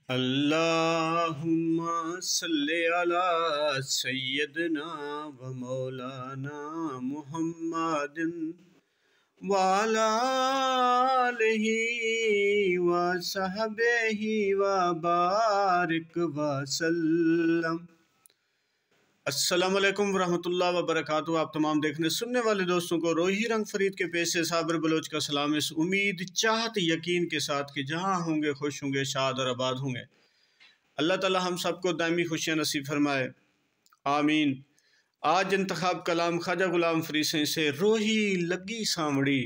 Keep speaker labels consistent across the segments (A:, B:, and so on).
A: अल्लाहुम्मा सल्ले अला सय्यदना व मौलाना मुहम्मदिन व अला आलिहि व सहबिहि व बारिक व सल्लम। अस्सलाम वालेकुम वरहमतुल्लाहि व बरकातुहू। आप तमाम देखने सुनने वाले दोस्तों को रोही रंग फरीद के पेश से साबर बलोच का सलाम, इस उम्मीद चाहत यकीन के साथ कि जहाँ होंगे खुश होंगे, शाद और आबाद होंगे। अल्लाह ताला हम सबको दायमी खुशियाँ नसीब फरमाए, आमीन। आज इंतखाब कलाम ख्वाजा गुलाम फरीद से रोही लगी सांवड़ी।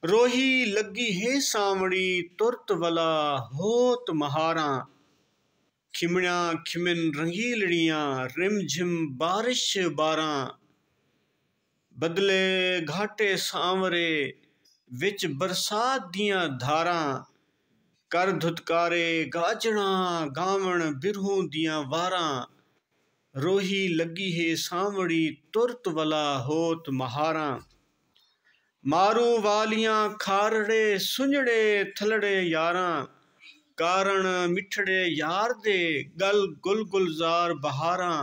A: रोही लगी है सांवड़ी तुरत वाला होत महारा, खिमणिया खिमिन रंगीलड़ियाँ रिम झिम बारिश बारां, बदले घाटे सांवरे विच बरसात दियां धारां, कर धुतकारे गाजणा गावण बिरहूं दियां वारां, रोही लगी है सांवड़ी तुरत वाला होत महारां, मारू वालियां खारड़े सुंजड़े थलड़े यारां, कारण मिठड़े यार दे गल गुल गुलजार बहारां,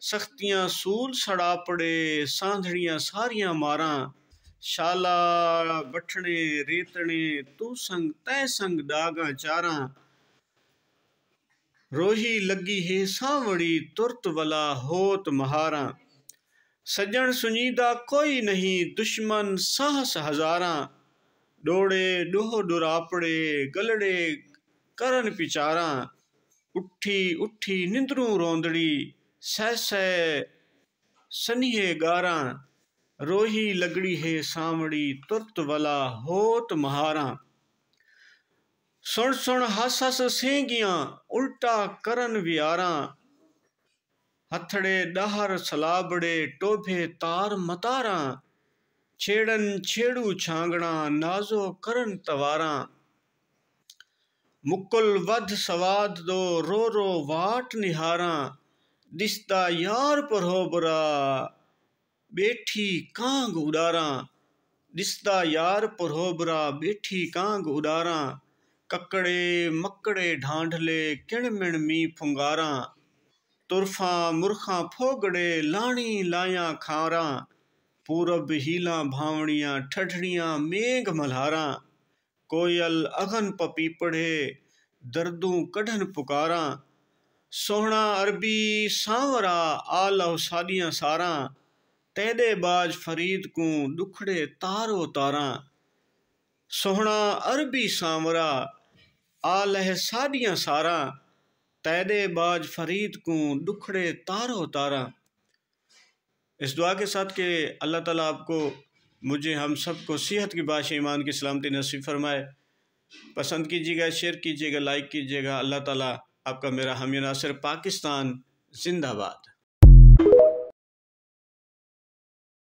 A: सख्तियां सूल सड़ापड़े सांधड़ियां सारियां मारां, शाला बठने रेतने तू संग तै संग डागा चारां, रोही लगी है सांवड़ी तुरत वाला होत महारां, सज्जन सुनीदा कोई नहीं दुश्मन साहस हजारां, डोड़े डोह डुरापड़े गलड़े करन पिचारां, उठी उठी निंदरू रोंदड़ी सह सह सनिहे गारां, रोही लगड़ी है सांवड़ी तुरत वाला होत महारां, सुन सुन हस हस सेंगियां उल्टा करन वियारां, हथड़े डहर सलाबड़े टोभे तार मतारां, छेड़न छेड़ू छांगणा नाजो करन तवारां, मुकुल वध सवाद दो रो रो वाट निहारां, दिसदा यार परोबरा बैठी कांग उडारां, दिसदा यार परोबरा बैठी कांग उडारां, ककड़े मकड़े ढांढले किणमिण मी फुंगारां, तुरफा मुरखा फोगड़े लाणी लायां खारां, पूरब हीला भावड़ियां ठठड़ियां मेघ मल्हारां, कोयल अगन पपीपड़े दर्दू कढ़न पुकारां, सोहना अरबी सांवरा आलव सादियां सारां, तैदे बाज फरीद को दुखड़े तारो तारां, सोहना अरबी सांवरा आलह सादियां सारां, तैदे बाज फरीद को दुखड़े तारो तारां। इस दुआ के साथ कि अल्लाह ताला आपको मुझे हम सबको सेहत की बादशाह ईमान की सलामती नसीब फरमाए। पसंद कीजिएगा, शेयर कीजिएगा, लाइक कीजिएगा। अल्लाह ताला आपका मेरा हामी नासिर। पाकिस्तान जिंदाबाद।